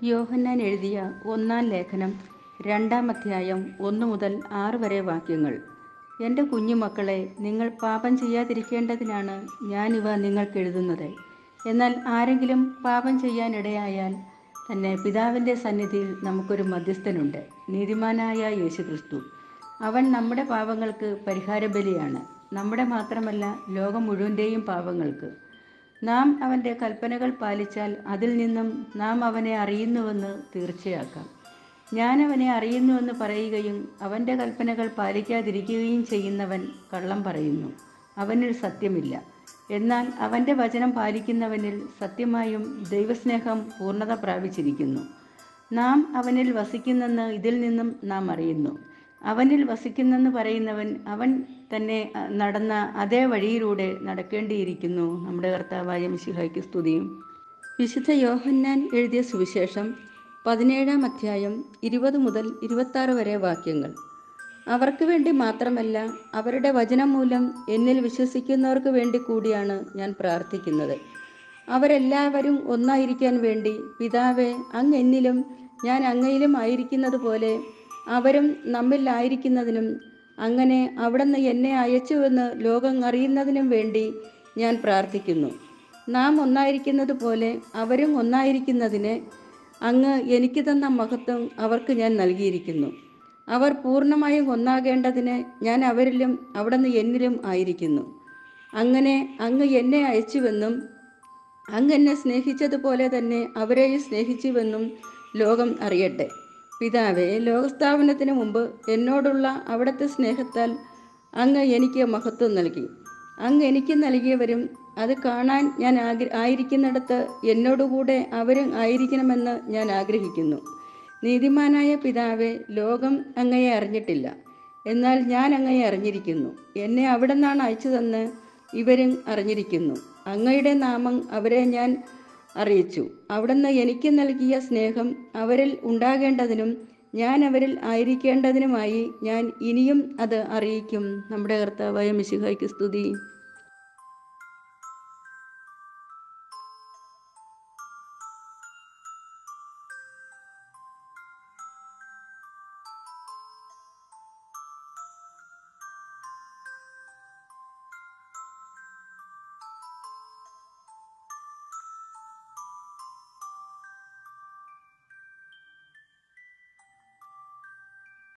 യോഹന്നാൻ എഴുതിയ ഒന്നാം ലേഖനം 2-ാം അധ്യായം 1 മുതൽ 6 വരെ വാക്യങ്ങൾ. എൻ്റെ കുഞ്ഞുമക്കളെ, നിങ്ങൾ പാപം ചെയ്യാതിരിക്കേണ്ടതിനാണ് ഞാനിവ നിങ്ങൾക്കെഴുതുന്നത്. എന്നാൽ ആരെങ്കിലും പാപം ചെയ്യാനിടയായാൽ തന്നെ പിതാവിൻ്റെ സന്നിധിയിൽ നമുക്കൊരു മധ്യസ്ഥനുണ്ട്, നീതിമാനായ യേശുക്രിസ്തു. അവൻ നമ്മുടെ പാപങ്ങൾക്ക് പരിഹാരബലിയാണ്, നമ്മുടെ മാത്രമല്ല ലോകം മുഴുവൻ്റെയും പാപങ്ങൾക്ക്. നാം അവൻ്റെ കൽപ്പനകൾ പാലിച്ചാൽ അതിൽ നിന്നും നാം അവനെ അറിയുന്നുവെന്ന് തീർച്ചയാക്കാം. ഞാൻ അവനെ അറിയുന്നുവെന്ന് പറയുകയും അവൻ്റെ കൽപ്പനകൾ പാലിക്കാതിരിക്കുകയും ചെയ്യുന്നവൻ കള്ളം പറയുന്നു, അവനിൽ സത്യമില്ല. എന്നാൽ അവൻ്റെ വചനം പാലിക്കുന്നവനിൽ സത്യമായും ദൈവസ്നേഹം പൂർണ്ണത പ്രാപിച്ചിരിക്കുന്നു. നാം അവനിൽ വസിക്കുന്നെന്ന് ഇതിൽ നിന്നും നാം അറിയുന്നു. അവനിൽ വസിക്കുന്നെന്ന് പറയുന്നവൻ അവൻ തന്നെ നടന്ന അതേ വഴിയിലൂടെ നടക്കേണ്ടിയിരിക്കുന്നു. നമ്മുടെ കർത്താവായ മിശിഹായ്ക്ക് സ്തുതിയും. വിശുദ്ധ യോഹന്നാൻ എഴുതിയ സുവിശേഷം 17-ാം അധ്യായം 20 മുതൽ 26 വരെ വാക്യങ്ങൾ. അവർക്ക് വേണ്ടി മാത്രമല്ല, അവരുടെ വചനം മൂലം എന്നിൽ വിശ്വസിക്കുന്നവർക്ക് വേണ്ടി കൂടിയാണ് ഞാൻ പ്രാർത്ഥിക്കുന്നത്. അവരെല്ലാവരും ഒന്നായിരിക്കാൻ വേണ്ടി, പിതാവേ, അങ്ങ് എന്നിലും ഞാൻ അങ്ങയിലും ആയിരിക്കുന്നത് പോലെ അവരും നമ്മിൽ ആയിരിക്കുന്നതിനും, അങ്ങനെ അവിടുന്ന് എന്നെ അയച്ചുവെന്ന് ലോകം അറിയുന്നതിനും വേണ്ടി ഞാൻ പ്രാർത്ഥിക്കുന്നു. നാം ഒന്നായിരിക്കുന്നത് പോലെ അവരും ഒന്നായിരിക്കുന്നതിന് അങ്ങ് എനിക്ക് തന്ന മഹത്വം അവർക്ക് ഞാൻ നൽകിയിരിക്കുന്നു. അവർ പൂർണ്ണമായും ഒന്നാകേണ്ടതിന് ഞാൻ അവരിലും അവിടുന്ന് എന്നിലും ആയിരിക്കുന്നു. അങ്ങനെ അങ്ങ് എന്നെ അയച്ചുവെന്നും അങ്ങ് എന്നെ സ്നേഹിച്ചതുപോലെ തന്നെ അവരെയും സ്നേഹിച്ചുവെന്നും ലോകം അറിയട്ടെ. പിതാവേ, ലോകസ്ഥാപനത്തിന് മുമ്പ് എന്നോടുള്ള അവിടുത്തെ സ്നേഹത്താൽ അങ്ങ് എനിക്ക് മഹത്വം നൽകി. അങ്ങ് എനിക്ക് നൽകിയവരും അത് കാണാൻ ഞാൻ ആയിരിക്കുന്നിടത്ത് എന്നോടുകൂടെ അവരും ആയിരിക്കണമെന്ന് ഞാൻ ആഗ്രഹിക്കുന്നു. നീതിമാനായ പിതാവേ, ലോകം അങ്ങയെ അറിഞ്ഞിട്ടില്ല, എന്നാൽ ഞാൻ അങ്ങയെ അറിഞ്ഞിരിക്കുന്നു. എന്നെ അവിടുന്നാണ് അയച്ചതെന്ന് ഇവരും അറിഞ്ഞിരിക്കുന്നു. അങ്ങയുടെ നാമം അവരെ ഞാൻ അറിയിച്ചു. അവിടുന്ന് എനിക്ക് നൽകിയ സ്നേഹം അവരിൽ ഉണ്ടാകേണ്ടതിനും ഞാൻ അവരിൽ ആയിരിക്കേണ്ടതിനുമായി ഞാൻ ഇനിയും അത് അറിയിക്കും. നമ്മുടെ കർത്താവായ മിശിഹായ്ക്ക് സ്തുതി.